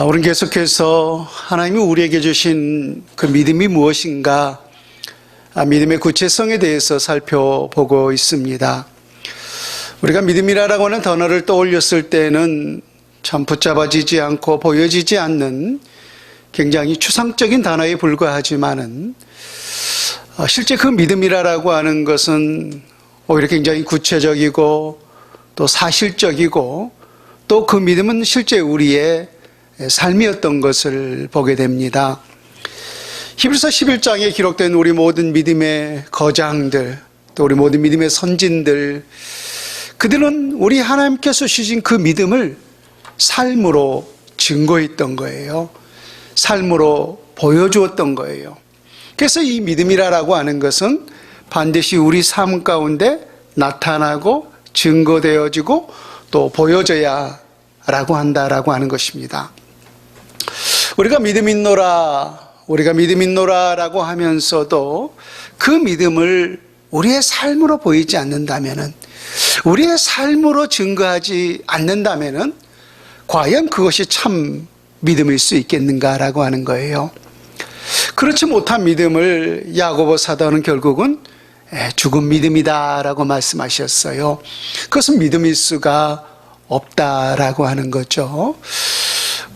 우리는 계속해서 하나님이 우리에게 주신 그 믿음이 무엇인가, 믿음의 구체성에 대해서 살펴보고 있습니다. 우리가 믿음이라고 하는 단어를 떠올렸을 때는 참 붙잡아지지 않고 보여지지 않는 굉장히 추상적인 단어에 불과하지만은 실제 그 믿음이라고 하는 것은 오히려 굉장히 구체적이고 또 사실적이고 또 그 믿음은 실제 우리의 삶이었던 것을 보게 됩니다. 히브리서 11장에 기록된 우리 모든 믿음의 거장들, 또 우리 모든 믿음의 선진들, 그들은 우리 하나님께서 주신 그 믿음을 삶으로 증거했던 거예요. 삶으로 보여주었던 거예요. 그래서 이 믿음이라고 하는 것은 반드시 우리 삶 가운데 나타나고 증거되어지고 또 보여져야 라고 한다라고 하는 것입니다. 우리가 믿음 있노라 라고 하면서도 그 믿음을 우리의 삶으로 보이지 않는다면은, 우리의 삶으로 증거하지 않는다면은 과연 그것이 참 믿음일 수 있겠는가라고 하는 거예요. 그렇지 못한 믿음을 야고보 사도는 결국은 죽은 믿음이다라고 말씀하셨어요. 그것은 믿음일 수가 없다라고 하는 거죠.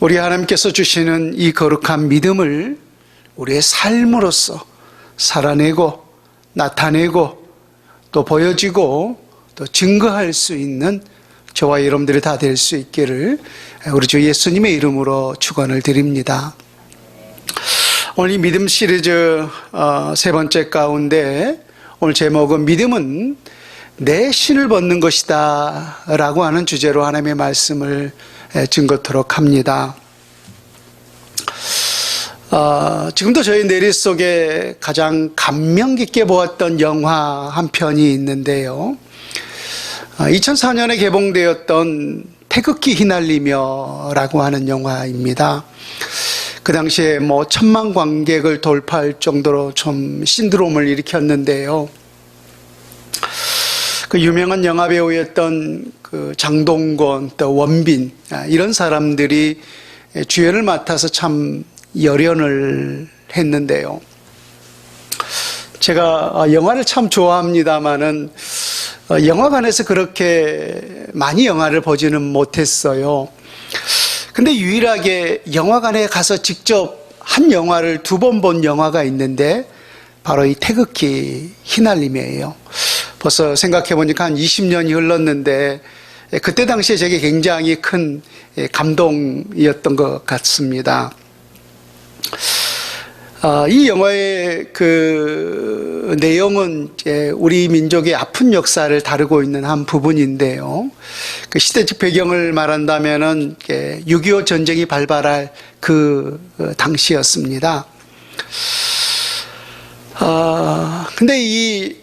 우리 하나님께서 주시는 이 거룩한 믿음을 우리의 삶으로서 살아내고 나타내고 또 보여지고 또 증거할 수 있는 저와 여러분들이 다 될 수 있기를 우리 주 예수님의 이름으로 축원을 드립니다. 오늘 이 믿음 시리즈 세 번째 가운데 오늘 제목은 믿음은 내 신을 벗는 것이다 라고 하는 주제로 하나님의 말씀을 증거토록 합니다. 지금도 저희 내리 속에 가장 감명 깊게 보았던 영화 한 편이 있는데요. 2004년에 개봉되었던 태극기 휘날리며 라고 하는 영화입니다. 그 당시에 1,000만 관객을 돌파할 정도로 좀 신드롬을 일으켰는데요. 그 유명한 영화배우였던 그 장동건, 또 원빈, 이런 사람들이 주연을 맡아서 참 열연을 했는데요. 제가 영화를 참 좋아합니다마는 영화관에서 그렇게 많이 영화를 보지는 못했어요. 근데 유일하게 영화관에 가서 직접 한 영화를 2번 본 영화가 있는데 바로 이 태극기 휘날림이에요. 벌써 생각해 보니까 한 20년이 흘렀는데 그때 당시에 제게 굉장히 큰 감동이었던 것 같습니다. 이 영화의 그 내용은 우리 민족의 아픈 역사를 다루고 있는 한 부분인데요. 그 시대적 배경을 말한다면은 6.25 전쟁이 발발할 그 당시였습니다. 근데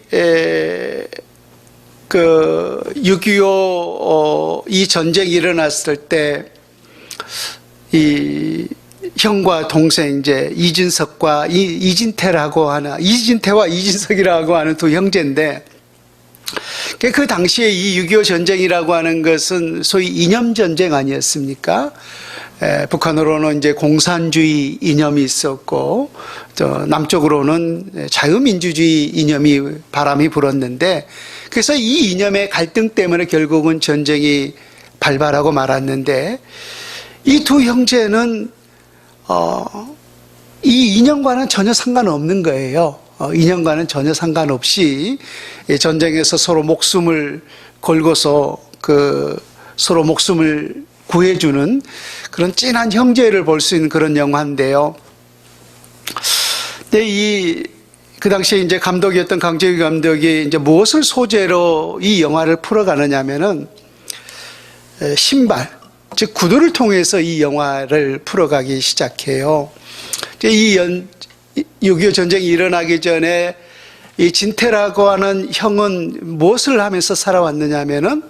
그 6.25 이 전쟁이 일어났을 때 이 형과 동생 이진석과 이진태와 이진석이라고 하는 두 형제인데, 그 당시에 이 6.25 전쟁이라고 하는 것은 소위 이념 전쟁 아니었습니까? 북한으로는 공산주의 이념이 있었고, 남쪽으로는 자유민주주의 이념이 바람이 불었는데, 그래서 이 이념의 갈등 때문에 결국은 전쟁이 발발하고 말았는데, 이 두 형제는 이 이념과는 전혀 상관없는 거예요. 이념과는 전혀 상관없이 전쟁에서 서로 목숨을 걸고서 서로 목숨을 구해주는 그런 찐한 형제를 볼 수 있는 그런 영화인데요. 근데 그 당시에 감독이었던 강재규 감독이 무엇을 소재로 이 영화를 풀어가느냐면은 신발, 즉 구두를 통해서 이 영화를 풀어가기 시작해요. 이 6.25 전쟁이 일어나기 전에 이 진태라고 하는 형은 무엇을 하면서 살아왔느냐면은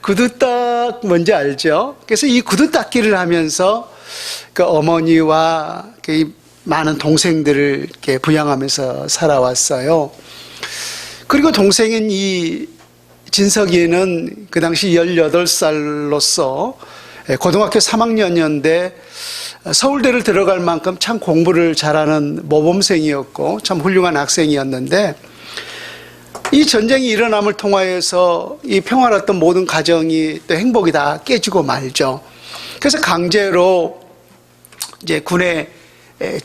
구두딱 뭔지 알죠? 그래서 이 구두 닦기를 하면서 그 어머니와 그 많은 동생들을 이렇게 부양하면서 살아왔어요. 그리고 동생인 이 진석이는 그 당시 18살로서 고등학교 3학년이었는데 서울대를 들어갈 만큼 참 공부를 잘하는 모범생이었고 참 훌륭한 학생이었는데, 이 전쟁이 일어남을 통하여서 이 평화로웠던 모든 가정이 또 행복이 다 깨지고 말죠. 그래서 강제로 이제 군에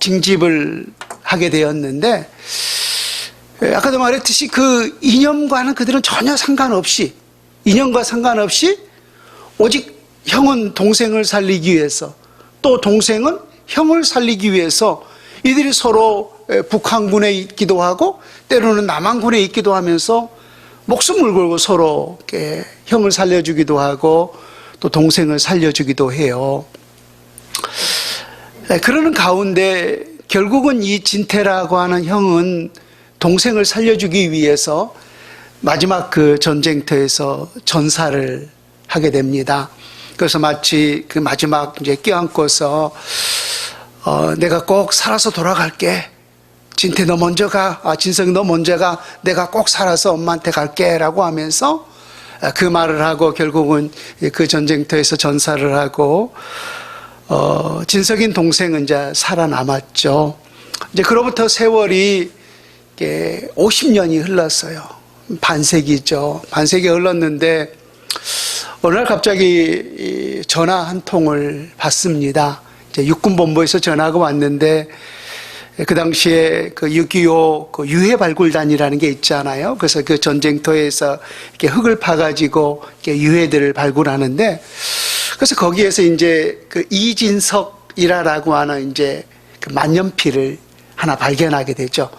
징집을 하게 되었는데, 아까도 말했듯이 그 이념과는 그들은 전혀 상관없이, 이념과 상관없이 오직 형은 동생을 살리기 위해서, 또 동생은 형을 살리기 위해서 이들이 서로 북한군에 있기도 하고 때로는 남한군에 있기도 하면서 목숨을 걸고 서로 형을 살려주기도 하고 또 동생을 살려주기도 해요. 그러는 가운데 결국은 이 진태라고 하는 형은 동생을 살려주기 위해서 마지막 그 전쟁터에서 전사를 하게 됩니다. 그래서 마치 그 마지막 이제 껴안고서 내가 꼭 살아서 돌아갈게. 진태 너 먼저 가. 진석이 너 먼저 가. 내가 꼭 살아서 엄마한테 갈게. 라고 하면서 그 말을 하고 결국은 그 전쟁터에서 전사를 하고 진석인 동생은 이제 살아남았죠. 이제 그로부터 세월이 50년이 흘렀어요. 반세기죠. 반세기 흘렀는데 어느 날 갑자기 전화 한 통을 받습니다. 이제 육군본부에서 전화가 왔는데 그 당시에 그 6.25 그 유해 발굴단이라는 게 있잖아요. 그래서 그 전쟁터에서 이렇게 흙을 파가지고 이렇게 유해들을 발굴하는데, 그래서 거기에서 이제 그 이진석이라고 하는 이제 그 만년필을 하나 발견하게 되죠.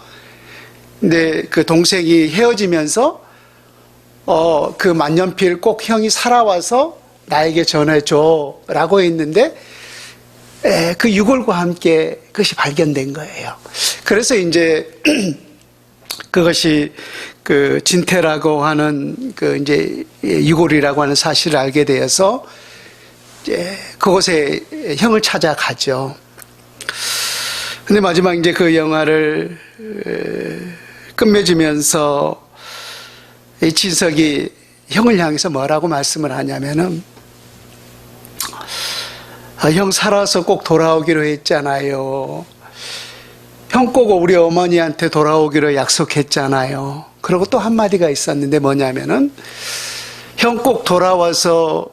근데 그 동생이 헤어지면서 그 만년필 꼭 형이 살아와서 나에게 전해줘 라고 했는데, 그 유골과 함께 그것이 발견된 거예요. 그래서 이제 그것이 그 진태라고 하는 그 이제 유골이라고 하는 사실을 알게 되어서 이제 그곳에 형을 찾아가죠. 근데 마지막 이제 그 영화를 끝맺으면서 이 진석이 형을 향해서 뭐라고 말씀을 하냐면은, 형 살아서 꼭 돌아오기로 했잖아요. 형 꼭 우리 어머니한테 돌아오기로 약속했잖아요. 그리고 또 한마디가 있었는데 뭐냐면은, 형 꼭 돌아와서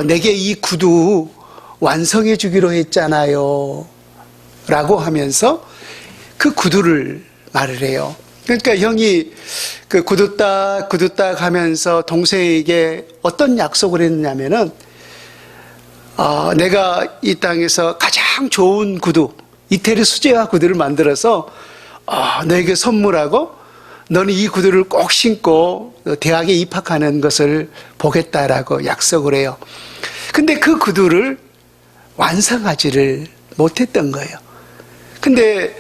내게 이 구두 완성해 주기로 했잖아요. 라고 하면서 그 구두를 말을 해요. 그러니까 형이 그 구두딱 하면서 동생에게 어떤 약속을 했냐면은, 내가 이 땅에서 가장 좋은 구두, 이태리 수제화 구두를 만들어서 너에게 선물하고 너는 이 구두를 꼭 신고 대학에 입학하는 것을 보겠다라고 약속을 해요. 근데 그 구두를 완성하지를 못했던 거예요. 근데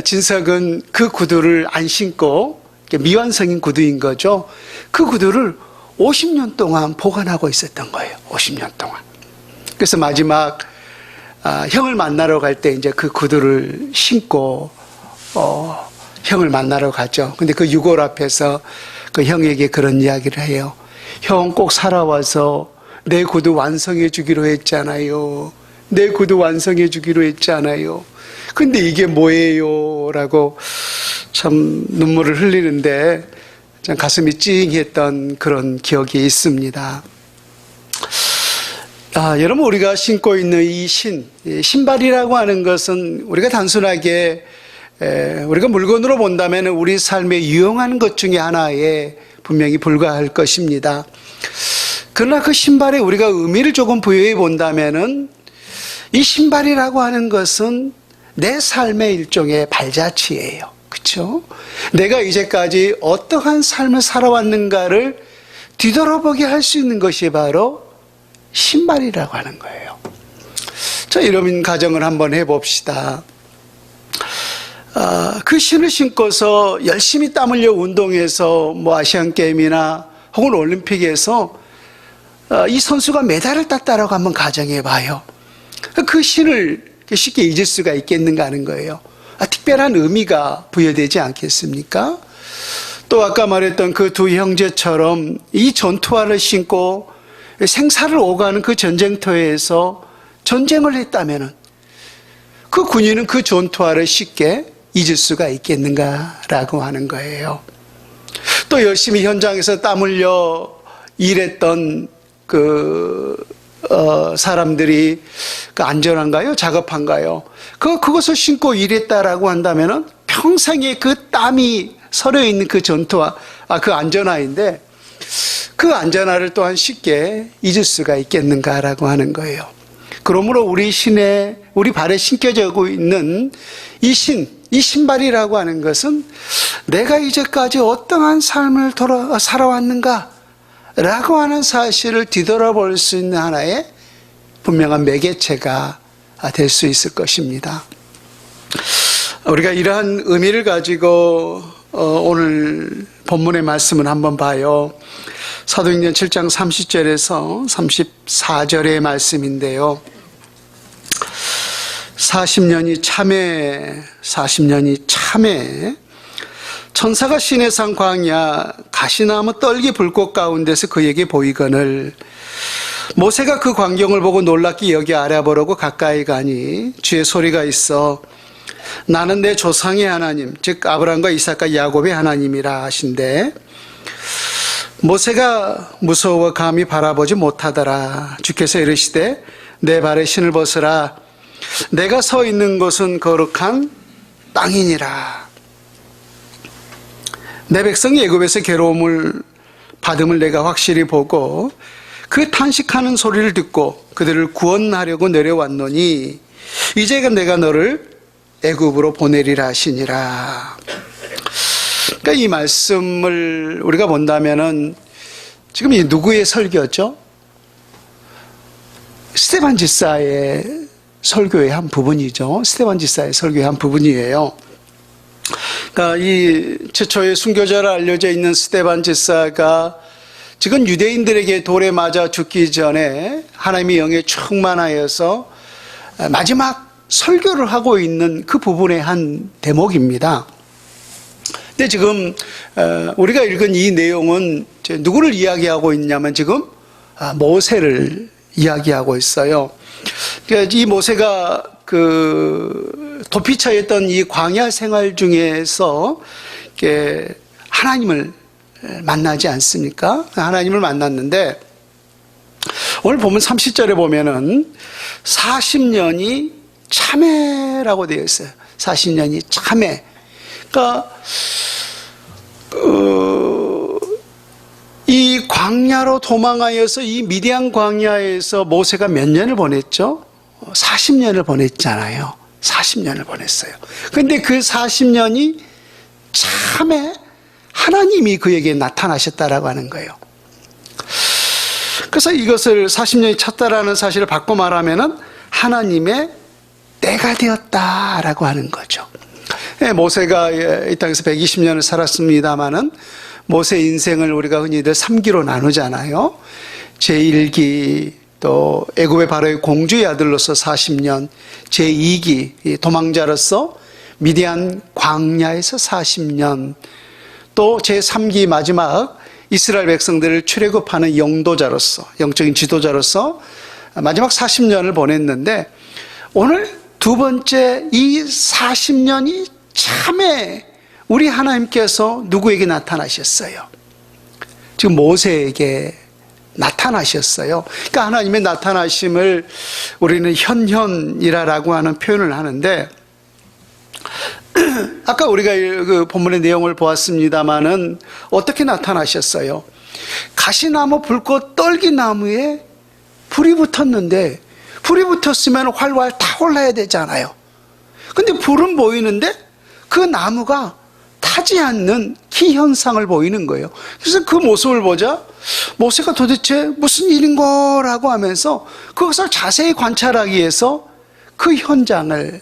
진석은 그 구두를 안 신고 미완성인 구두인 거죠. 그 구두를 50년 동안 보관하고 있었던 거예요. 50년 동안. 그래서 마지막 형을 만나러 갈 때 이제 그 구두를 신고 형을 만나러 가죠. 근데 그 유골 앞에서 그 형에게 그런 이야기를 해요. 형 꼭 살아와서 내 구두 완성해 주기로 했잖아요. 내 구두 완성해 주기로 했잖아요. 근데 이게 뭐예요? 라고 참 눈물을 흘리는데 참 가슴이 찡했던 그런 기억이 있습니다. 여러분, 우리가 신고 있는 이 신발이라고 하는 것은 우리가 단순하게 우리가 물건으로 본다면 우리 삶에 유용한 것 중에 하나에 분명히 불과할 것입니다. 그러나 그 신발에 우리가 의미를 조금 부여해 본다면은 이 신발이라고 하는 것은 내 삶의 일종의 발자취예요. 그렇죠? 내가 이제까지 어떠한 삶을 살아왔는가를 뒤돌아보게 할 수 있는 것이 바로 신발이라고 하는 거예요. 자, 이런 가정을 한번 해봅시다. 그 신을 신고서 열심히 땀 흘려 운동해서 뭐 아시안게임이나 혹은 올림픽에서 이 선수가 메달을 땄다라고 한번 가정해봐요. 그 신을 쉽게 잊을 수가 있겠는가 하는 거예요. 특별한 의미가 부여되지 않겠습니까? 또 아까 말했던 그 두 형제처럼 이 전투화를 신고 생사를 오가는 그 전쟁터에서 전쟁을 했다면은 그 군인은 그 전투화를 쉽게 잊을 수가 있겠는가라고 하는 거예요. 또 열심히 현장에서 땀 흘려 일했던 사람들이 안전한가요? 작업한가요? 그것을 신고 일했다라고 한다면은 평생에 그 땀이 서려 있는 그 전투화, 그 안전화인데 그 안전화를 또한 쉽게 잊을 수가 있겠는가라고 하는 거예요. 그러므로 우리 발에 신겨져 있는 이 신발이라고 하는 것은 내가 이제까지 어떠한 삶을 살아왔는가 라고 하는 사실을 뒤돌아볼 수 있는 하나의 분명한 매개체가 될 수 있을 것입니다. 우리가 이러한 의미를 가지고 오늘 본문의 말씀을 한번 봐요. 사도행전 7장 30절에서 34절의 말씀인데요. 40년이 참에 천사가 시내산 광야 가시나무 떨기 불꽃 가운데서 그에게 보이거늘 모세가 그 광경을 보고 놀랍게 여기 알아보려고 가까이 가니 주의 소리가 있어 나는 내 조상의 하나님 즉 아브라함과 이삭과 야곱의 하나님이라 하신대 모세가 무서워 감히 바라보지 못하더라. 주께서 이르시되 내 발에 신을 벗으라. 내가 서 있는 곳은 거룩한 땅이니라. 내 백성이 애굽에서 괴로움을 받음을 내가 확실히 보고 그 탄식하는 소리를 듣고 그들을 구원하려고 내려왔노니 이제 내가 너를 애굽으로 보내리라 하시니라. 그러니까 이 말씀을 우리가 본다면은 지금 이 누구의 설교죠? 스데반 집사의 설교의 한 부분이죠. 스데반 집사의 설교의 한 부분이에요. 그러니까 이 최초의 순교자로 알려져 있는 스데반 집사가 지금 유대인들에게 돌에 맞아 죽기 전에 하나님의 영에 충만하여서 마지막 설교를 하고 있는 그 부분의 한 대목입니다. 근데 지금 우리가 읽은 이 내용은 누구를 이야기하고 있냐면 지금 모세를 이야기하고 있어요. 그러니까 이 모세가 도피 처했던 이 광야 생활 중에서 하나님을 만나지 않습니까? 하나님을 만났는데 오늘 보면 30절에 보면은 40년이 참회라고 되어 있어요. 40년이 참회. 그러니까 이 광야로 도망하여서 이 미디안 광야에서 모세가 몇 년을 보냈죠? 40년을 보냈잖아요. 40년을 보냈어요. 그런데 그 40년이 참에 하나님이 그에게 나타나셨다라고 하는 거예요. 그래서 이것을 40년이 찼다라는 사실을 바꿔 말하면은 하나님의 때가 되었다라고 하는 거죠. 모세가 이 땅에서 120년을 살았습니다마는 모세 인생을 우리가 흔히들 3기로 나누잖아요. 제1기, 또 애굽의 바로의 공주의 아들로서 40년, 제2기 도망자로서 미디안 광야에서 40년, 또 제3기 마지막 이스라엘 백성들을 출애굽하는 영도자로서, 영적인 지도자로서 마지막 40년을 보냈는데 오늘 두 번째 이 40년이 참에 우리 하나님께서 누구에게 나타나셨어요? 지금 모세에게 나타나셨어요. 그러니까 하나님의 나타나심을 우리는 현현이라고 하는 표현을 하는데 아까 우리가 그 본문의 내용을 보았습니다마는 어떻게 나타나셨어요? 가시나무 불꽃 떨기나무에 불이 붙었는데 불이 붙었으면 활활 타올라야 되잖아요. 근데 불은 보이는데 그 나무가 타지 않는 기현상을 보이는 거예요. 그래서 그 모습을 보자 모세가 도대체 무슨 일인 거라고 하면서 그것을 자세히 관찰하기 위해서 그 현장을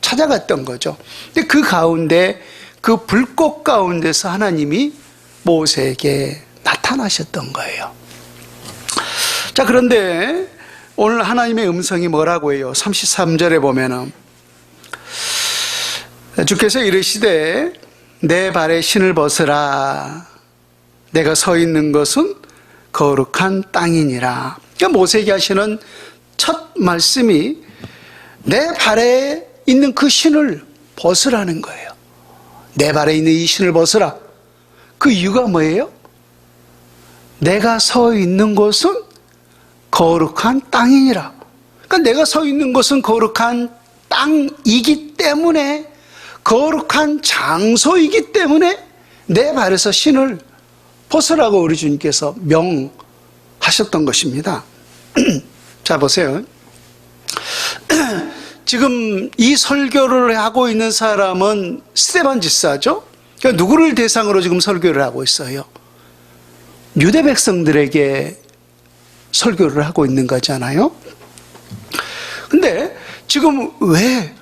찾아갔던 거죠. 근데 그 가운데 그 불꽃 가운데서 하나님이 모세에게 나타나셨던 거예요. 자, 그런데 오늘 하나님의 음성이 뭐라고 해요? 33절에 보면은 주께서 이르시되 내 발에 신을 벗으라. 내가 서 있는 것은 거룩한 땅이니라. 그러니까 모세에게 하시는 첫 말씀이 내 발에 있는 그 신을 벗으라는 거예요. 내 발에 있는 이 신을 벗으라. 그 이유가 뭐예요? 내가 서 있는 곳은 거룩한 땅이니라. 그러니까 내가 서 있는 곳은 거룩한 땅이기 때문에, 거룩한 장소이기 때문에 내 발에서 신을 벗으라고 우리 주님께서 명하셨던 것입니다. 자, 보세요. 지금 이 설교를 하고 있는 사람은 스데반 집사죠. 그러니까 누구를 대상으로 지금 설교를 하고 있어요? 유대 백성들에게 설교를 하고 있는 거잖아요. 근데 지금 왜,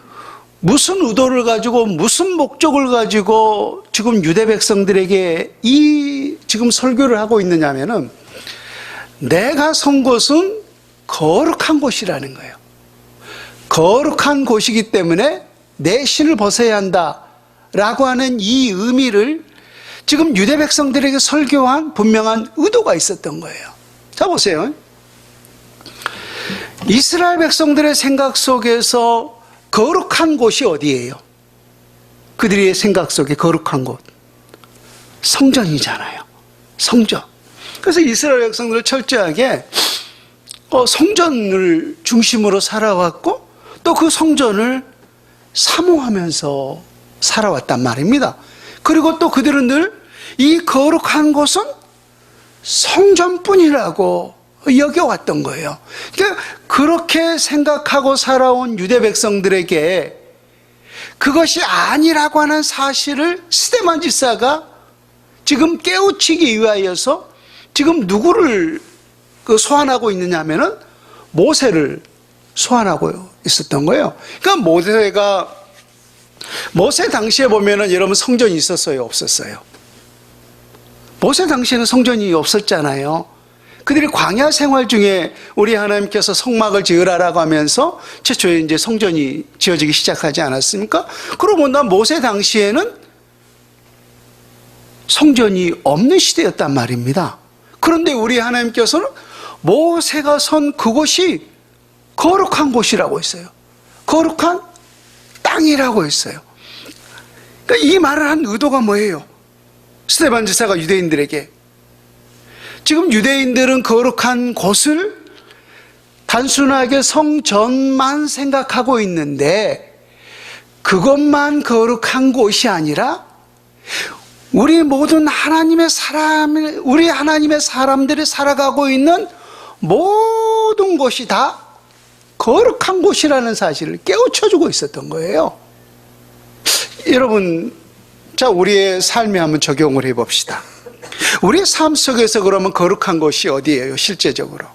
무슨 의도를 가지고, 무슨 목적을 가지고 지금 유대 백성들에게 이 지금 설교를 하고 있느냐면은, 내가 선 곳은 거룩한 곳이라는 거예요. 거룩한 곳이기 때문에 내 신을 벗어야 한다라고 하는 이 의미를 지금 유대 백성들에게 설교한 분명한 의도가 있었던 거예요. 자, 보세요. 이스라엘 백성들의 생각 속에서 거룩한 곳이 어디예요? 그들의 생각 속에 거룩한 곳, 성전이잖아요. 성전. 그래서 이스라엘 백성들을 철저하게 성전을 중심으로 살아왔고, 또 그 성전을 사모하면서 살아왔단 말입니다. 그리고 또 그들은 늘 이 거룩한 곳은 성전뿐이라고 여겨왔던 거예요. 그러니까 그렇게 생각하고 살아온 유대 백성들에게 그것이 아니라고 하는 사실을 스데반 집사가 지금 깨우치기 위하여서 지금 누구를 소환하고 있느냐 하면은 모세를 소환하고 있었던 거예요. 그러니까 모세 당시에 보면은 여러분 성전이 있었어요, 없었어요? 모세 당시에는 성전이 없었잖아요. 그들이 광야 생활 중에 우리 하나님께서 성막을 지으라라고 하면서 최초에 이제 성전이 지어지기 시작하지 않았습니까? 그러고 난 모세 당시에는 성전이 없는 시대였단 말입니다. 그런데 우리 하나님께서는 모세가 선 그곳이 거룩한 곳이라고 했어요. 거룩한 땅이라고 했어요. 그러니까 이 말을 한 의도가 뭐예요? 스데반 집사가 유대인들에게, 지금 유대인들은 거룩한 곳을 단순하게 성전만 생각하고 있는데, 그것만 거룩한 곳이 아니라 우리 모든 우리 하나님의 사람들이 살아가고 있는 모든 곳이 다 거룩한 곳이라는 사실을 깨우쳐주고 있었던 거예요. 여러분, 자, 우리의 삶에 한번 적용을 해봅시다. 우리의 삶 속에서 그러면 거룩한 곳이 어디예요? 실제적으로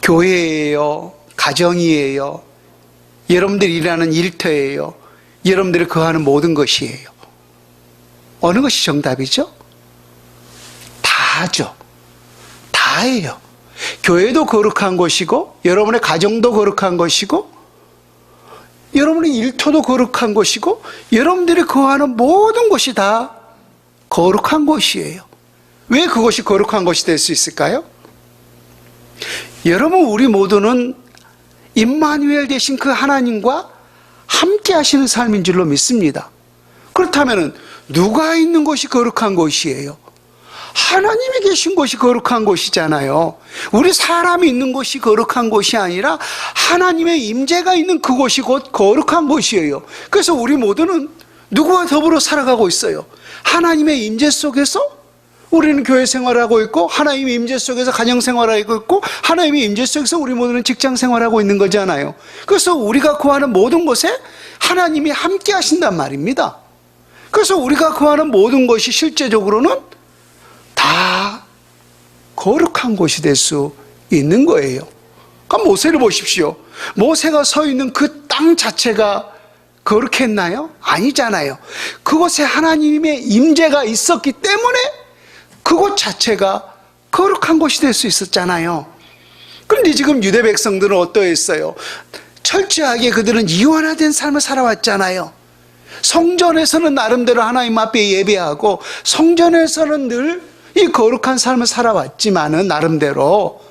교회예요? 가정이에요? 여러분들이 일하는 일터예요? 여러분들이 거하는 모든 것이에요? 어느 것이 정답이죠? 다죠. 다예요. 교회도 거룩한 곳이고, 여러분의 가정도 거룩한 것이고, 여러분의 일터도 거룩한 곳이고, 여러분들이 거하는 모든 곳이 다 거룩한 곳이에요. 왜 그것이 거룩한 곳이 될 수 있을까요? 여러분, 우리 모두는 임마누엘 되신 그 하나님과 함께 하시는 삶인 줄로 믿습니다. 그렇다면 누가 있는 곳이 거룩한 곳이에요? 하나님이 계신 곳이 거룩한 곳이잖아요. 우리 사람이 있는 곳이 거룩한 곳이 아니라 하나님의 임재가 있는 그곳이 곧 거룩한 곳이에요. 그래서 우리 모두는 누구와 더불어 살아가고 있어요? 하나님의 임재 속에서 우리는 교회 생활하고 있고, 하나님의 임재 속에서 가정 생활하고 있고, 하나님의 임재 속에서 우리 모두는 직장 생활하고 있는 거잖아요. 그래서 우리가 구하는 모든 곳에 하나님이 함께 하신단 말입니다. 그래서 우리가 구하는 모든 것이 실제적으로는 다 거룩한 곳이 될 수 있는 거예요. 그럼 모세를 보십시오. 모세가 서 있는 그 땅 자체가 거룩했나요? 아니잖아요. 그곳에 하나님의 임재가 있었기 때문에 그곳 자체가 거룩한 곳이 될 수 있었잖아요. 그런데 지금 유대 백성들은 어떠했어요? 철저하게 그들은 이원화된 삶을 살아왔잖아요. 성전에서는 나름대로 하나님 앞에 예배하고 성전에서는 늘 이 거룩한 삶을 살아왔지만은 나름대로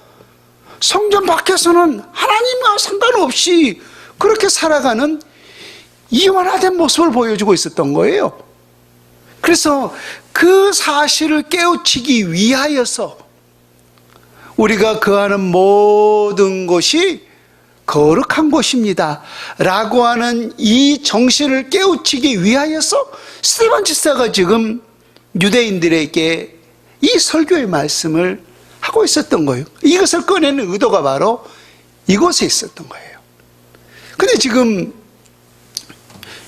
성전 밖에서는 하나님과 상관없이 그렇게 살아가는 이완화된 모습을 보여주고 있었던 거예요. 그래서 그 사실을 깨우치기 위하여서 우리가 거하는 모든 것이 거룩한 곳입니다 라고 하는 이 정신을 깨우치기 위하여서 스데반 집사가 지금 유대인들에게 이 설교의 말씀을 하고 있었던 거예요. 이것을 꺼내는 의도가 바로 이곳에 있었던 거예요. 근데 지금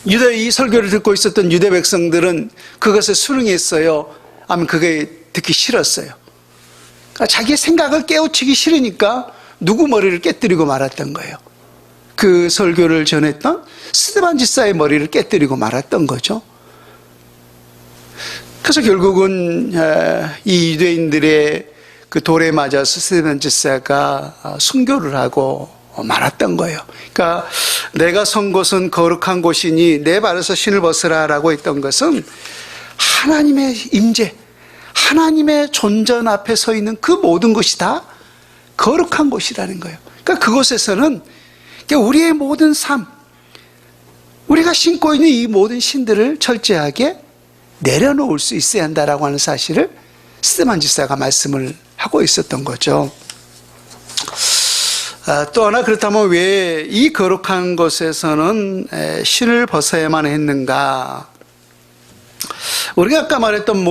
이 설교를 듣고 있었던 유대 백성들은 그것을 수긍했어요. 아니면 그게 듣기 싫었어요. 그러니까 자기의 생각을 깨우치기 싫으니까 누구 머리를 깨뜨리고 말았던 거예요. 그 설교를 전했던 스데반 집사의 머리를 깨뜨리고 말았던 거죠. 그래서 결국은 이 유대인들의 그 돌에 맞아서 스데반 집사가 순교를 하고 말았던 거예요. 그러니까 내가 선 곳은 거룩한 곳이니 내 발에서 신을 벗으라라고 했던 것은 하나님의 임재, 하나님의 존전 앞에 서 있는 그 모든 것이 다 거룩한 곳이라는 거예요. 그러니까 그곳에서는 우리의 모든 삶, 우리가 신고 있는 이 모든 신들을 철저하게 내려놓을 수 있어야 한다라고 하는 사실을 스데반 집사가 말씀을 하고 있었던 거죠. 또 하나 그렇다면 왜 이 거룩한 곳에서는 신을 벗어야만 했는가? 우리가 아까 말했던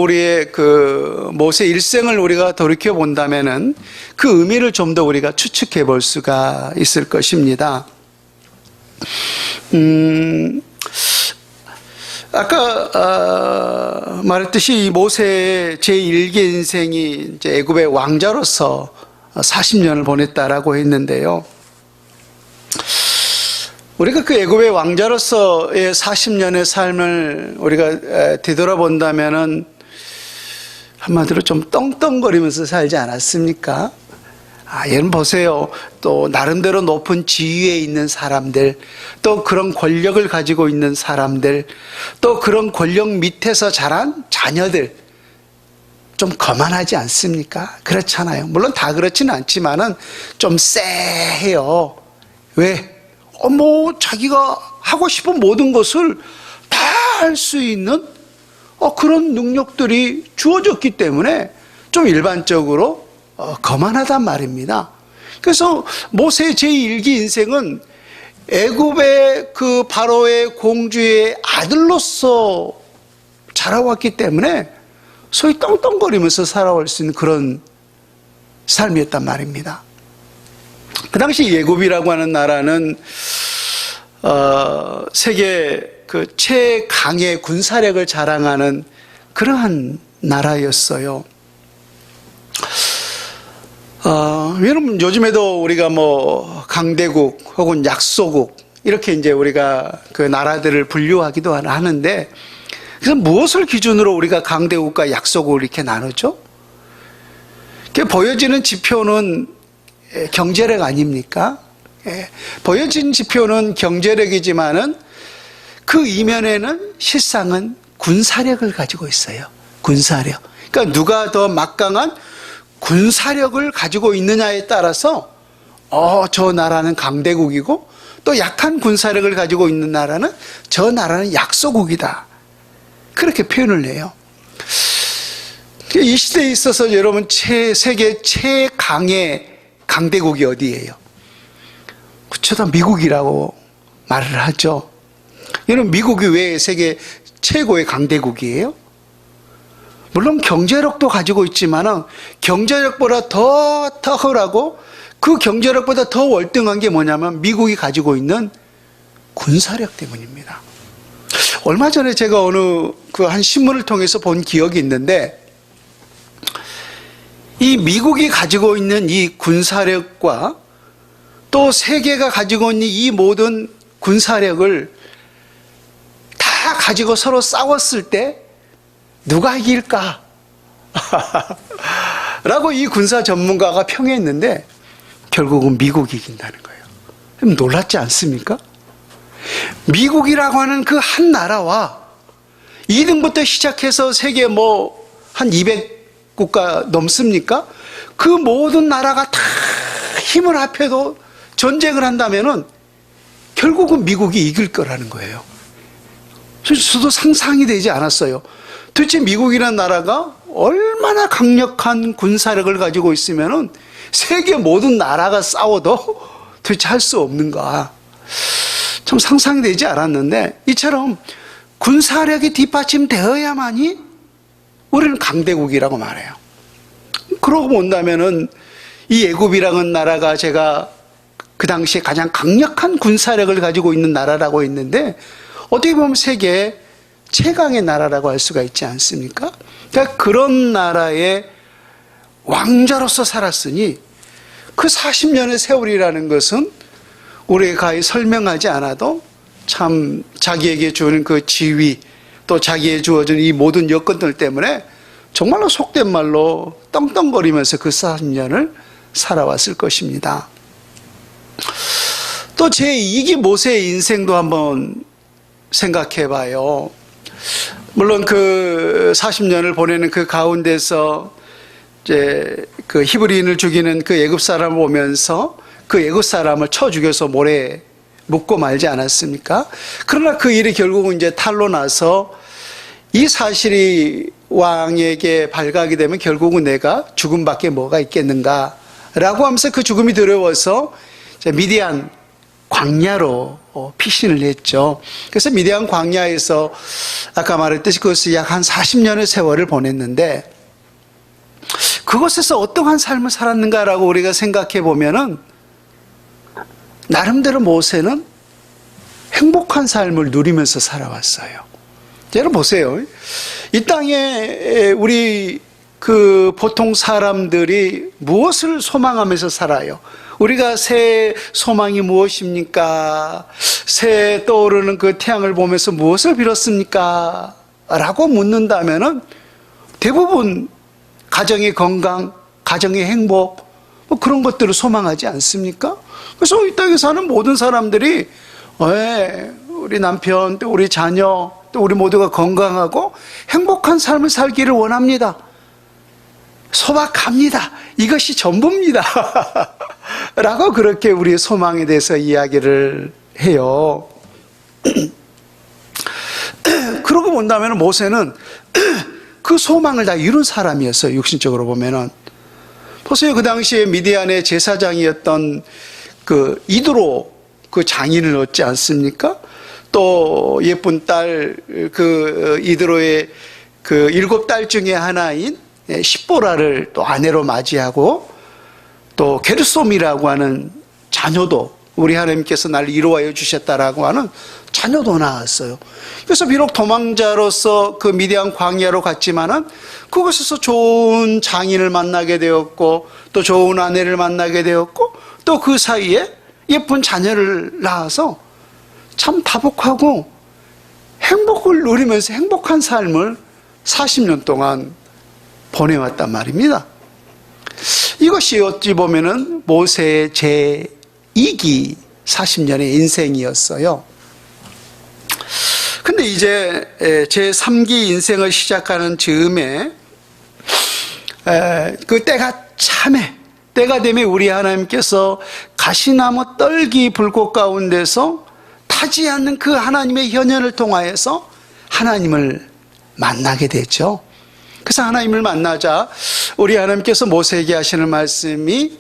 모세 일생을 우리가 돌이켜 본다면은 그 의미를 좀 더 우리가 추측해 볼 수가 있을 것입니다. 아까 말했듯이 모세의 제1기 인생이 이제 애굽의 왕자로서 40년을 보냈다라고 했는데요. 우리가 그 애굽의 왕자로서의 40년의 삶을 우리가 되돌아본다면은 한마디로 좀 떵떵거리면서 살지 않았습니까? 여러분 보세요. 또 나름대로 높은 지위에 있는 사람들, 또 그런 권력을 가지고 있는 사람들, 또 그런 권력 밑에서 자란 자녀들, 좀 거만하지 않습니까? 그렇잖아요. 물론 다 그렇지는 않지만은 좀 쎄해요. 왜? 자기가 하고 싶은 모든 것을 다 할 수 있는 그런 능력들이 주어졌기 때문에 좀 일반적으로 거만하단 말입니다. 그래서 모세의 제1기 인생은 애굽의 그 바로의 공주의 아들로서 자라왔기 때문에 소위 떵떵거리면서 살아올 수 있는 그런 삶이었단 말입니다. 그 당시 애굽이라고 하는 나라는 세계 그 최강의 군사력을 자랑하는 그러한 나라였어요. 여러분 요즘에도 우리가 강대국 혹은 약소국 이렇게 이제 우리가 그 나라들을 분류하기도 하는데, 그래서 무엇을 기준으로 우리가 강대국과 약소국을 이렇게 나누죠? 보여지는 지표는 경제력 아닙니까? 보여진 지표는 경제력이지만은 그 이면에는 실상은 군사력을 가지고 있어요. 군사력. 그러니까 누가 더 막강한 군사력을 가지고 있느냐에 따라서 저 나라는 강대국이고 또 약한 군사력을 가지고 있는 나라는 저 나라는 약소국이다. 그렇게 표현을 해요. 이 시대에 있어서 여러분 세계 최강의 강대국이 어디예요? 그쵸, 미국이라고 말을 하죠. 여러분 미국이 왜 세계 최고의 강대국이에요? 물론 경제력도 가지고 있지만 경제력보다 더 탁월하고 그 경제력보다 더 월등한 게 뭐냐면 미국이 가지고 있는 군사력 때문입니다. 얼마 전에 제가 어느 한 신문을 통해서 본 기억이 있는데, 이 미국이 가지고 있는 이 군사력과 또 세계가 가지고 있는 이 모든 군사력을 다 가지고 서로 싸웠을 때 누가 이길까? 라고 이 군사 전문가가 평했는데 결국은 미국이 이긴다는 거예요. 놀랍지 않습니까? 미국이라고 하는 그 한 나라와 2등부터 시작해서 세계 한 200국가 넘습니까? 그 모든 나라가 다 힘을 합해도 전쟁을 한다면은 결국은 미국이 이길 거라는 거예요. 저도 상상이 되지 않았어요. 도대체 미국이라는 나라가 얼마나 강력한 군사력을 가지고 있으면은 세계 모든 나라가 싸워도 도대체 할 수 없는가. 참 상상이 되지 않았는데, 이처럼 군사력이 뒷받침되어야만이 우리는 강대국이라고 말해요. 그러고 본다면은 이 애굽이라는 나라가 제가 그 당시에 가장 강력한 군사력을 가지고 있는 나라라고 했는데, 어떻게 보면 세계 최강의 나라라고 할 수가 있지 않습니까? 그러니까 그런 나라의 왕자로서 살았으니 그 40년의 세월이라는 것은 우리가 가히 설명하지 않아도 참 자기에게 주는 그 지위, 또 자기에게 주어진 이 모든 여건들 때문에 정말로 속된 말로 떵떵거리면서 그 40년을 살아왔을 것입니다. 또 제2기 모세의 인생도 한번 생각해 봐요. 물론 그 40년을 보내는 그 가운데서 이제 그 히브리인을 죽이는 그 애굽 사람을 보면서 그 애굽 사람을 쳐 죽여서 모래에 묻고 말지 않았습니까? 그러나 그 일이 결국은 이제 탄로 나서 이 사실이 왕에게 발각이 되면 결국은 내가 죽음밖에 뭐가 있겠는가라고 하면서 그 죽음이 두려워서 미디안 광야로 피신을 했죠. 그래서 미디안 광야에서 아까 말했듯이 그것을 약 한 40년의 세월을 보냈는데, 그곳에서 어떠한 삶을 살았는가라고 우리가 생각해 보면은 나름대로 모세는 행복한 삶을 누리면서 살아왔어요. 여러분 보세요. 이 땅에 우리 그 보통 사람들이 무엇을 소망하면서 살아요? 우리가 새해 소망이 무엇입니까? 새해 떠오르는 그 태양을 보면서 무엇을 빌었습니까? 라고 묻는다면은 대부분 가정의 건강, 가정의 행복, 그런 것들을 소망하지 않습니까? 그래서 이 땅에 사는 모든 사람들이 우리 남편, 또 우리 자녀, 또 우리 모두가 건강하고 행복한 삶을 살기를 원합니다. 소박합니다. 이것이 전부입니다. 라고 그렇게 우리의 소망에 대해서 이야기를 해요. 그러고 본다면 모세는 그 소망을 다 이룬 사람이었어요. 육신적으로 보면은. 보세요. 그 당시에 미디안의 제사장이었던 그 이드로 그 장인을 얻지 않습니까? 또 예쁜 딸, 그 이드로의 그 7딸 중에 하나인 십보라를 또 아내로 맞이하고, 또 게르솜이라고 하는 자녀도 우리 하나님께서 날 이루어 주셨다라고 하는 자녀도 낳았어요. 그래서 비록 도망자로서 그 미디안 광야로 갔지만은 그곳에서 좋은 장인을 만나게 되었고, 또 좋은 아내를 만나게 되었고, 또 그 사이에 예쁜 자녀를 낳아서 참 다복하고 행복을 누리면서 행복한 삶을 40년 동안 보내왔단 말입니다. 이것이 어찌 보면은 모세의 제2기 40년의 인생이었어요. 근데 이제 제3기 인생을 시작하는 즈음에 그 때가 참해, 때가 되면 우리 하나님께서 가시나무 떨기 불꽃 가운데서 타지 않는 그 하나님의 현현을 통하여서 하나님을 만나게 되죠. 그래서 하나님을 만나자 우리 하나님께서 모세에게 하시는 말씀이,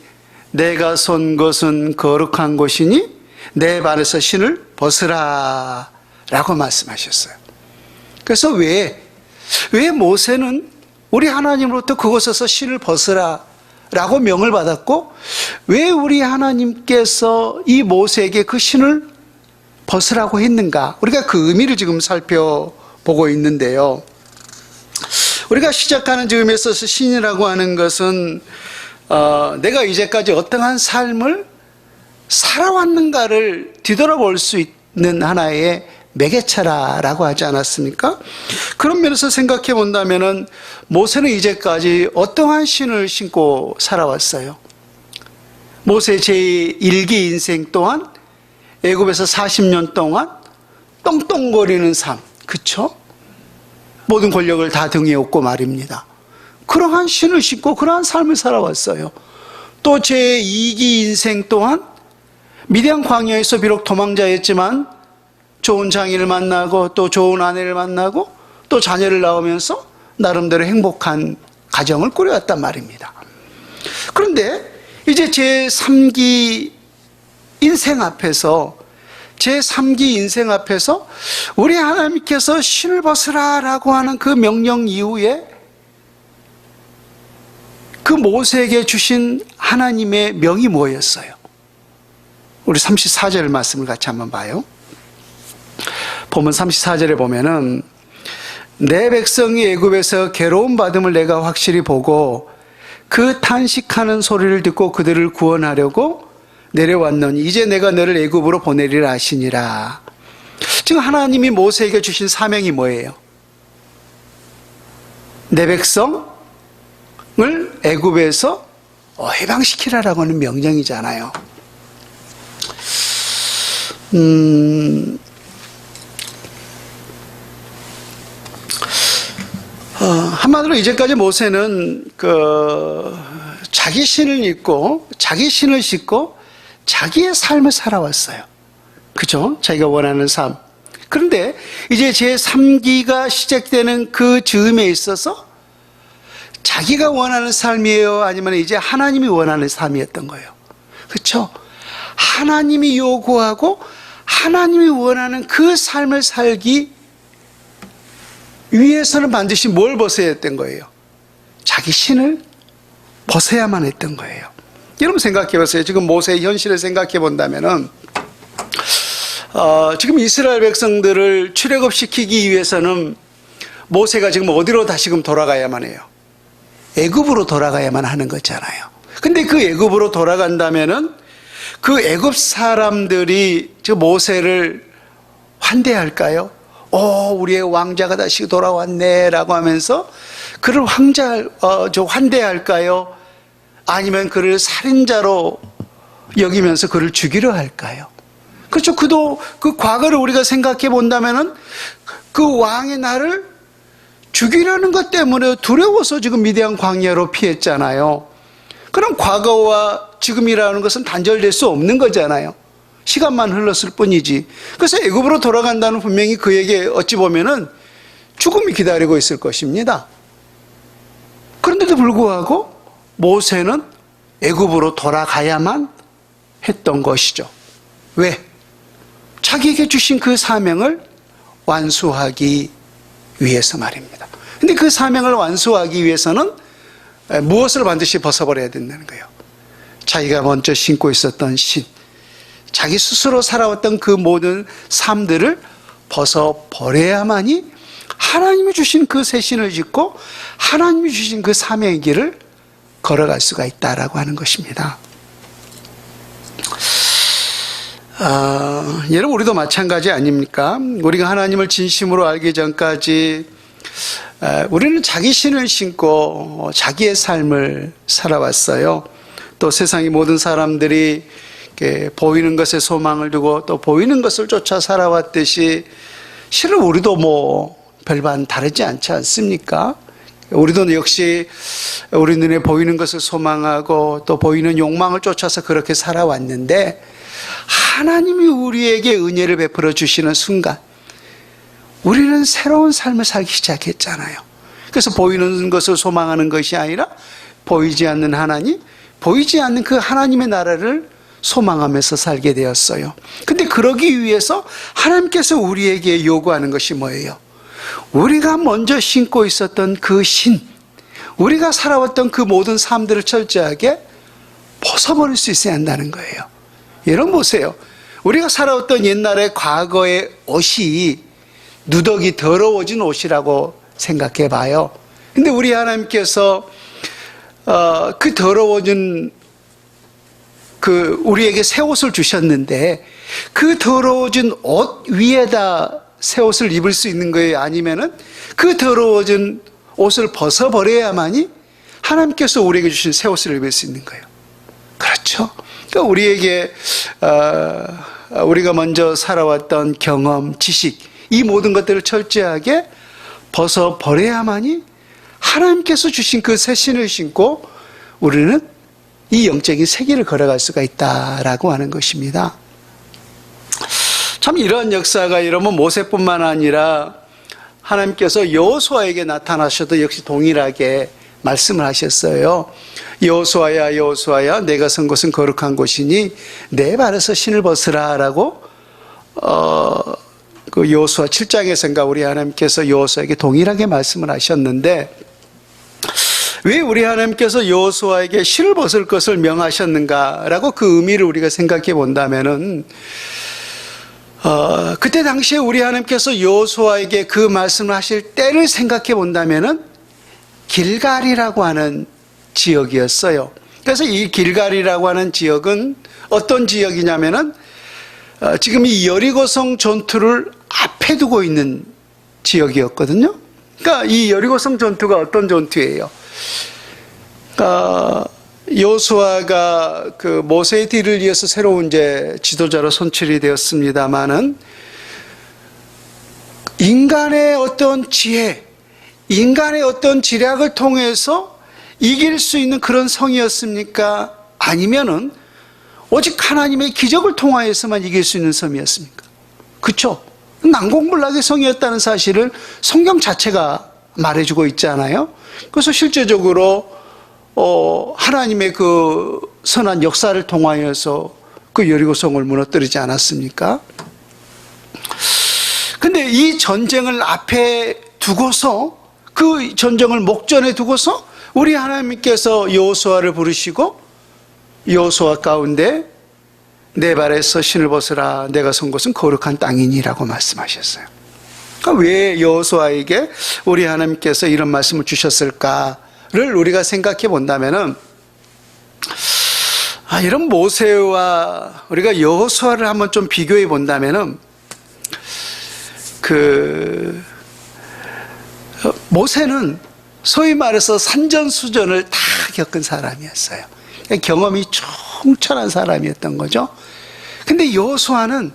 내가 선 것은 거룩한 곳이니 내 발에서 신을 벗으라 라고 말씀하셨어요. 그래서 왜 모세는 우리 하나님으로부터 그곳에서 신을 벗으라 라고 명을 받았고, 왜 우리 하나님께서 이 모세에게 그 신을 벗으라고 했는가? 우리가 그 의미를 지금 살펴보고 있는데요. 우리가 시작하는 즈음에서 신이라고 하는 것은 내가 이제까지 어떠한 삶을 살아왔는가를 뒤돌아볼 수 있는 하나의 매개체라고 하지 않았습니까? 그런 면에서 생각해 본다면은 모세는 이제까지 어떠한 신을 신고 살아왔어요? 모세 제1기 인생 또한 애굽에서 40년 동안 떵떵거리는 삶, 그쵸? 모든 권력을 다 등에 업고 말입니다. 그러한 신을 싣고 그러한 삶을 살아왔어요. 또 제2기 인생 또한 미디안 광야에서 비록 도망자였지만 좋은 장인을 만나고 또 좋은 아내를 만나고 또 자녀를 낳으면서 나름대로 행복한 가정을 꾸려왔단 말입니다. 그런데 이제 제3기 인생 앞에서 우리 하나님께서 신을 벗으라라고 하는 그 명령 이후에 그 모세에게 주신 하나님의 명이 뭐였어요? 우리 34절 말씀을 같이 한번 봐요. 보면 34절에 보면은 내 백성이 애굽에서 괴로움 받음을 내가 확실히 보고 그 탄식하는 소리를 듣고 그들을 구원하려고 내려왔노니 이제 내가 너를 애굽으로 보내리라 하시니라. 지금 하나님이 모세에게 주신 사명이 뭐예요? 내 백성을 애굽에서 해방시키라라고 하는 명령이잖아요. 한마디로 이제까지 모세는 자기 신을 싣고 자기의 삶을 살아왔어요. 그죠? 자기가 원하는 삶. 그런데 이제 제3기가 시작되는 그 즈음에 있어서 자기가 원하는 삶이에요? 아니면 이제 하나님이 원하는 삶이었던 거예요. 그렇죠? 하나님이 요구하고 하나님이 원하는 그 삶을 살기 위해서는 반드시 뭘 벗어야 했던 거예요? 자기 신을 벗어야만 했던 거예요. 여러분 생각해 보세요. 지금 모세의 현실을 생각해 본다면은 지금 이스라엘 백성들을 출애굽시키기 위해서는 모세가 지금 어디로 다시금 돌아가야만 해요? 애굽으로 돌아가야만 하는 거잖아요. 근데 그 애굽으로 돌아간다면은 그 애굽 사람들이 지금 모세를 환대할까요? 우리의 왕자가 다시 돌아왔네라고 하면서 그를 환대할까요? 아니면 그를 살인자로 여기면서 그를 죽이려 할까요? 그렇죠. 그 과거를 우리가 생각해 본다면은 그 왕의 나를 죽이려는 것 때문에 두려워서 지금 미디안 광야로 피했잖아요. 그럼 과거와 지금이라는 것은 단절될 수 없는 거잖아요. 시간만 흘렀을 뿐이지. 그래서 애굽으로 돌아간다는 분명히 그에게 어찌 보면은 죽음이 기다리고 있을 것입니다. 그런데도 불구하고 모세는 애굽으로 돌아가야만 했던 것이죠. 왜? 자기에게 주신 그 사명을 완수하기 위해서 말입니다. 근데 그 사명을 완수하기 위해서는 무엇을 반드시 벗어버려야 된다는 거예요. 자기가 먼저 신고 있었던 신, 자기 스스로 살아왔던 그 모든 삶들을 벗어버려야만이 하나님이 주신 그 새 신을 짓고 하나님이 주신 그 사명의 길을 걸어갈 수가 있다라고 하는 것입니다. 여러분 우리도 마찬가지 아닙니까? 우리가 하나님을 진심으로 알기 전까지 우리는 자기 신을 신고 자기의 삶을 살아왔어요. 또 세상의 모든 사람들이 보이는 것에 소망을 두고 또 보이는 것을 쫓아 살아왔듯이 실은 우리도 별반 다르지 않지 않습니까? 우리도 역시 우리 눈에 보이는 것을 소망하고 또 보이는 욕망을 쫓아서 그렇게 살아왔는데 하나님이 우리에게 은혜를 베풀어 주시는 순간 우리는 새로운 삶을 살기 시작했잖아요. 그래서 보이는 것을 소망하는 것이 아니라 보이지 않는 하나님, 보이지 않는 그 하나님의 나라를 소망하면서 살게 되었어요. 근데 그러기 위해서 하나님께서 우리에게 요구하는 것이 뭐예요? 우리가 먼저 신고 있었던 그 신, 우리가 살아왔던 그 모든 삶들을 철저하게 벗어버릴 수 있어야 한다는 거예요. 여러분 보세요. 우리가 살아왔던 옛날의 과거의 옷이 누더기 더러워진 옷이라고 생각해 봐요. 근데 우리 하나님께서 그 더러워진 우리에게 새 옷을 주셨는데 그 더러워진 옷 위에다 새 옷을 입을 수 있는 거예요? 아니면은 그 더러워진 옷을 벗어버려야만이 하나님께서 우리에게 주신 새 옷을 입을 수 있는 거예요. 그렇죠? 그러니까 우리에게 우리가 먼저 살아왔던 경험, 지식, 이 모든 것들을 철저하게 벗어버려야만이 하나님께서 주신 그 새 신을 신고 우리는 이 영적인 세계를 걸어갈 수가 있다라고 하는 것입니다. 참 이러한 역사가 이러면 모세뿐만 아니라 하나님께서 여호수아에게 나타나셔도 역시 동일하게 말씀을 하셨어요. 여호수아야 여호수아야 내가 선 곳은 거룩한 곳이니 내 발에서 신을 벗으라 라고 그 여호수아 7장에서인가 우리 하나님께서 여호수아에게 동일하게 말씀을 하셨는데 왜 우리 하나님께서 여호수아에게 신을 벗을 것을 명하셨는가라고 그 의미를 우리가 생각해 본다면은 그때 당시에 우리 하나님께서 여호수아에게 그 말씀을 하실 때를 생각해 본다면은 길갈이라고 하는 지역이었어요. 그래서 이 길갈이라고 하는 지역은 어떤 지역이냐면은 지금 이 여리고성 전투를 앞에 두고 있는 지역이었거든요. 그러니까 이 여리고성 전투가 어떤 전투예요? 그러니까 여호수아가 그 모세의 뒤를 이어서 새로운 이제 지도자로 선출이 되었습니다마는 인간의 어떤 지혜, 인간의 어떤 지략을 통해서 이길 수 있는 그런 성이었습니까? 아니면은 오직 하나님의 기적을 통하여서만 이길 수 있는 성이었습니까? 그렇죠? 난공불락의 성이었다는 사실을 성경 자체가 말해주고 있잖아요. 그래서 실제적으로 하나님의 그 선한 역사를 통하여서 그 여리고성을 무너뜨리지 않았습니까? 근데 이 전쟁을 앞에 두고서 그 전쟁을 목전에 두고서 우리 하나님께서 여호수아를 부르시고 여호수아 가운데 내 발에서 신을 벗으라 내가 선 곳은 거룩한 땅이니라고 말씀하셨어요. 그러니까 왜 여호수아에게 우리 하나님께서 이런 말씀을 주셨을까를 우리가 생각해 본다면은 이런 모세와 우리가 여호수아를 한번 좀 비교해 본다면은 모세는 소위 말해서 산전수전을 다 겪은 사람이었어요. 경험이 충천한 사람이었던 거죠. 근데 여호수아는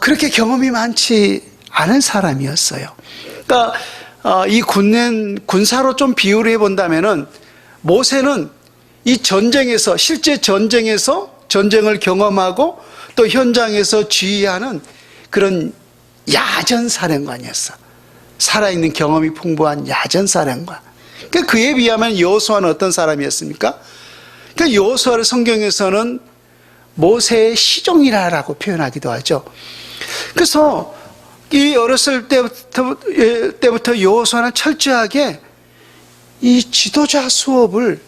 그렇게 경험이 많지 않은 사람이었어요. 그러니까 이 군사로 좀 비유를 해본다면은 모세는 이 전쟁에서 실제 전쟁에서 전쟁을 경험하고 또 현장에서 지휘하는 그런 야전사령관이었어. 살아있는 경험이 풍부한 야전사령관. 그러니까 그에 비하면 여호수아는 어떤 사람이었습니까? 그러니까 여호수아를 성경에서는 모세의 시종이라고 표현하기도 하죠. 그래서 이 어렸을 때부터 여호수아는 철저하게 이 지도자 수업을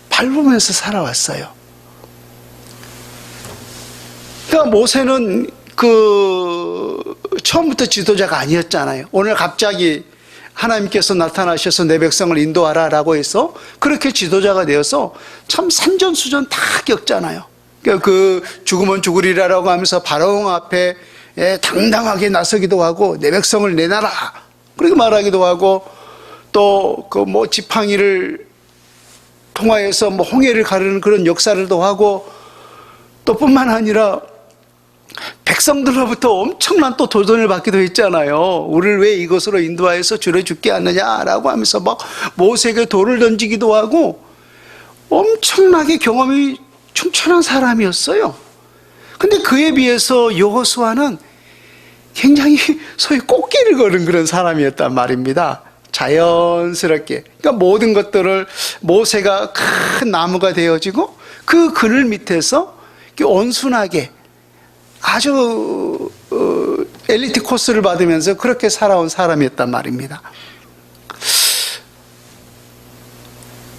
밟으면서 살아왔어요. 그러니까 모세는 처음부터 지도자가 아니었잖아요. 오늘 갑자기 하나님께서 나타나셔서 내 백성을 인도하라 라고 해서 그렇게 지도자가 되어서 참 산전수전 다 겪잖아요. 그 죽으면 죽으리라라고 하면서 바로왕 앞에 당당하게 나서기도 하고 내 백성을 내놔라 그렇게 말하기도 하고 또 그 뭐 지팡이를 통하여서 뭐 홍해를 가르는 그런 역사를도 하고 또 뿐만 아니라 백성들로부터 엄청난 또 도전을 받기도 했잖아요. 우리를 왜 이것으로 인도하여서 주려 죽게 하느냐라고 하면서 막 모세에게 돌을 던지기도 하고 엄청나게 경험이 충천한 사람이었어요. 근데 그에 비해서 여호수아는 굉장히 소위 꽃길을 걸은 그런 사람이었단 말입니다. 자연스럽게. 그러니까 모든 것들을 모세가 큰 나무가 되어지고 그 그늘 밑에서 온순하게 아주 엘리트 코스를 받으면서 그렇게 살아온 사람이었단 말입니다.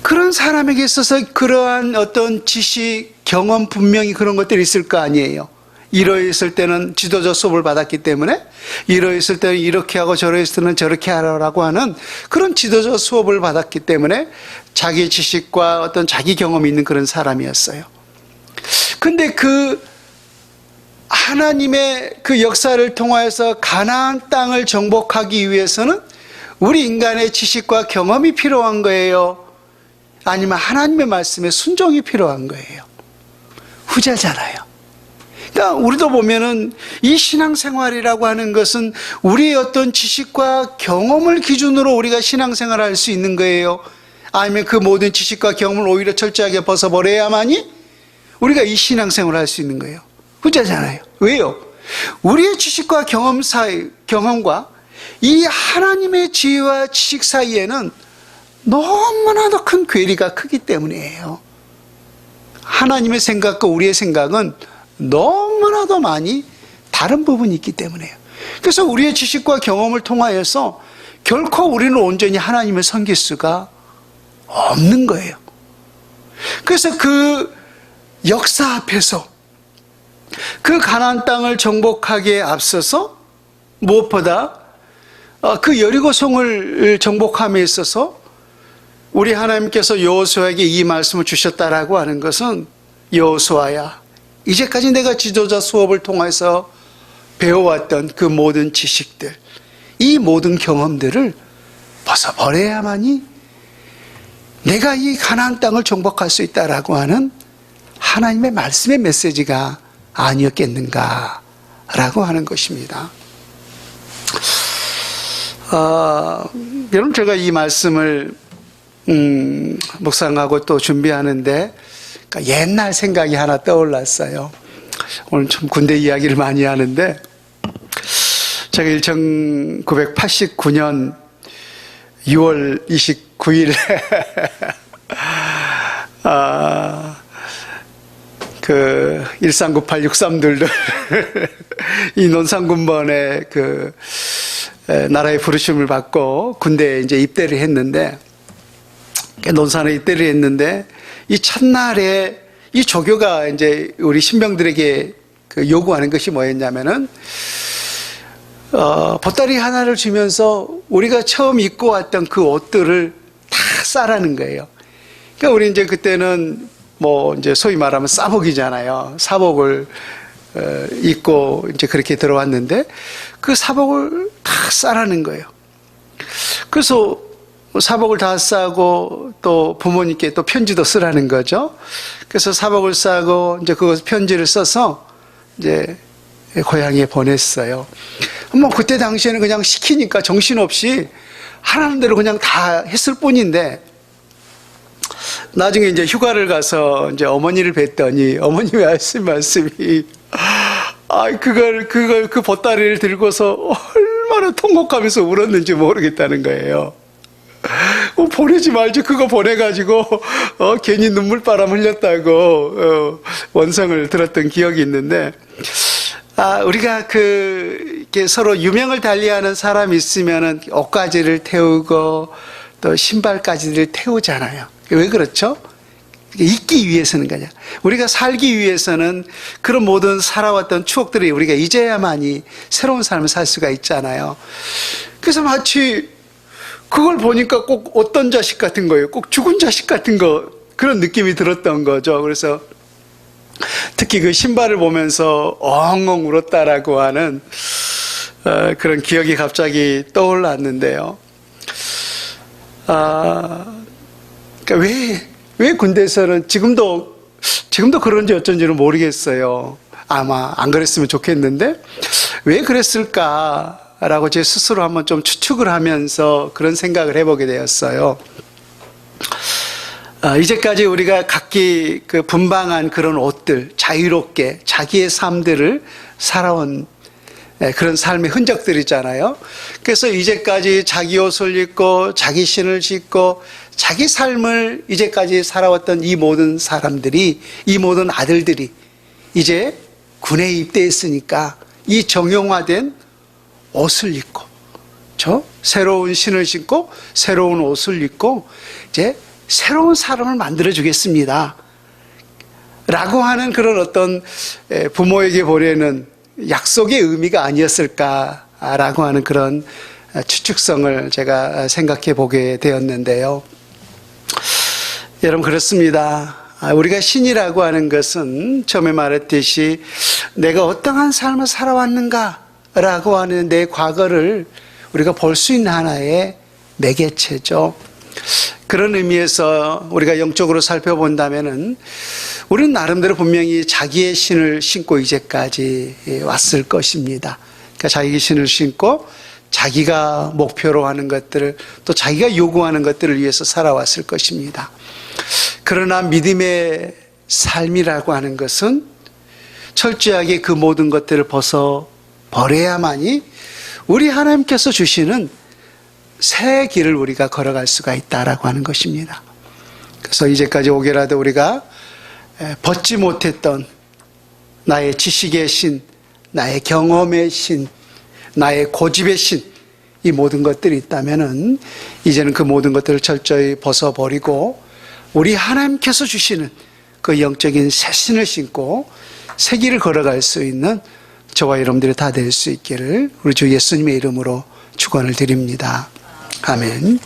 그런 사람에게 있어서 그러한 어떤 지식, 경험 분명히 그런 것들이 있을 거 아니에요. 이러했을 때는 지도자 수업을 받았기 때문에 이러했을 때는 이렇게 하고 저러했을 때는 저렇게 하라고 하는 그런 지도자 수업을 받았기 때문에 자기 지식과 어떤 자기 경험이 있는 그런 사람이었어요. 근데 하나님의 그 역사를 통하여서 가나안 땅을 정복하기 위해서는 우리 인간의 지식과 경험이 필요한 거예요? 아니면 하나님의 말씀에 순종이 필요한 거예요? 후자잖아요. 그러니까 우리도 보면은 이 신앙생활이라고 하는 것은 우리의 어떤 지식과 경험을 기준으로 우리가 신앙생활을 할 수 있는 거예요. 아니면 그 모든 지식과 경험을 오히려 철저하게 벗어버려야만이 우리가 이 신앙생활을 할 수 있는 거예요. 후자잖아요. 왜요? 우리의 지식과 경험과 이 하나님의 지혜와 지식 사이에는 너무나도 큰 괴리가 크기 때문이에요. 하나님의 생각과 우리의 생각은 너무나도 많이 다른 부분이 있기 때문이에요. 그래서 우리의 지식과 경험을 통하여서 결코 우리는 온전히 하나님을 섬길 수가 없는 거예요. 그래서 그 역사 앞에서 그 가나안 땅을 정복하기에 앞서서 무엇보다 그 여리고성을 정복함에 있어서 우리 하나님께서 여호수아에게 이 말씀을 주셨다라고 하는 것은, 여호수아야, 이제까지 내가 지도자 수업을 통해서 배워왔던 그 모든 지식들, 이 모든 경험들을 벗어버려야만이 내가 이 가나안 땅을 정복할 수 있다라고 하는 하나님의 말씀의 메시지가 아니었겠는가라고 하는 것입니다. 여러분, 제가 이 말씀을 묵상하고 또 준비하는데 옛날 생각이 하나 떠올랐어요. 오늘 좀 군대 이야기를 많이 하는데, 제가 1989년 6월 29일에 그 139863들들 이 논산군번에 그 나라의 부르심을 받고 군대에 이제 입대를 했는데, 논산에 입대를 했는데, 이 첫날에 이 조교가 이제 우리 신병들에게 그 요구하는 것이 뭐였냐면은, 보따리 하나를 주면서 우리가 처음 입고 왔던 그 옷들을 다 싸라는 거예요. 그러니까 우리 이제 그때는 뭐 이제 소위 말하면 사복이잖아요. 사복을 입고 이제 그렇게 들어왔는데, 그 사복을 다 싸라는 거예요. 그래서 사복을 다 싸고 또 부모님께 또 편지도 쓰라는 거죠. 그래서 사복을 싸고 이제 그 편지를 써서 이제 고향에 보냈어요. 뭐 그때 당시에는 그냥 시키니까 정신없이 하라는 대로 그냥 다 했을 뿐인데, 나중에 이제 휴가를 가서 이제 어머니를 뵀더니 어머님이 하신 말씀이, 그 보따리를 들고서 얼마나 통곡하면서 울었는지 모르겠다는 거예요. 보내지 말지, 그거 보내가지고 괜히 눈물바람 흘렸다고 원성을 들었던 기억이 있는데, 우리가 이렇게 서로 유명을 달리하는 사람이 있으면은 옷가지를 태우고 또 신발까지를 태우잖아요. 왜 그렇죠? 있기 위해서는 거냐. 우리가 살기 위해서는 그런 모든 살아왔던 추억들이 우리가 잊어야만이 새로운 삶을 살 수가 있잖아요. 그래서 마치 그걸 보니까 꼭 어떤 자식 같은 거예요. 꼭 죽은 자식 같은 거, 그런 느낌이 들었던 거죠. 그래서 특히 그 신발을 보면서 엉엉 울었다라고 하는 그런 기억이 갑자기 떠올랐는데요. 그러니까 왜 군대에서는 지금도 그런지 어쩐지는 모르겠어요. 아마 안 그랬으면 좋겠는데, 왜 그랬을까라고 제 스스로 한번 좀 추측을 하면서 그런 생각을 해보게 되었어요. 이제까지 우리가 각기 그 분방한 그런 옷들, 자유롭게 자기의 삶들을 살아온 그런 삶의 흔적들이잖아요. 그래서 이제까지 자기 옷을 입고 자기 신을 신고 자기 삶을 이제까지 살아왔던 이 모든 사람들이, 이 모든 아들들이 이제 군에 입대했으니까 이 정형화된 옷을 입고, 새로운 신을 신고 새로운 옷을 입고 이제 새로운 사람을 만들어 주겠습니다 라고 하는 그런 어떤 부모에게 보내는 약속의 의미가 아니었을까라고 하는 그런 추측성을 제가 생각해 보게 되었는데요. 여러분, 그렇습니다. 우리가 신이라고 하는 것은 처음에 말했듯이 내가 어떠한 삶을 살아왔는가라고 하는 내 과거를 우리가 볼 수 있는 하나의 매개체죠. 그런 의미에서 우리가 영적으로 살펴본다면은 우리는 나름대로 분명히 자기의 신을 신고 이제까지 왔을 것입니다. 그러니까 자기 신을 신고 자기가 목표로 하는 것들을 또 자기가 요구하는 것들을 위해서 살아왔을 것입니다. 그러나 믿음의 삶이라고 하는 것은 철저하게 그 모든 것들을 벗어 버려야만이 우리 하나님께서 주시는 새 길을 우리가 걸어갈 수가 있다라고 하는 것입니다. 그래서 이제까지 오게라도 우리가 벗지 못했던 나의 지식의 신, 나의 경험의 신, 나의 고집의 신, 이 모든 것들이 있다면은 이제는 그 모든 것들을 철저히 벗어버리고 우리 하나님께서 주시는 그 영적인 새 신을 신고 새 길을 걸어갈 수 있는 저와 여러분들이 다 될 수 있기를 우리 주 예수님의 이름으로 축원을 드립니다. 아멘.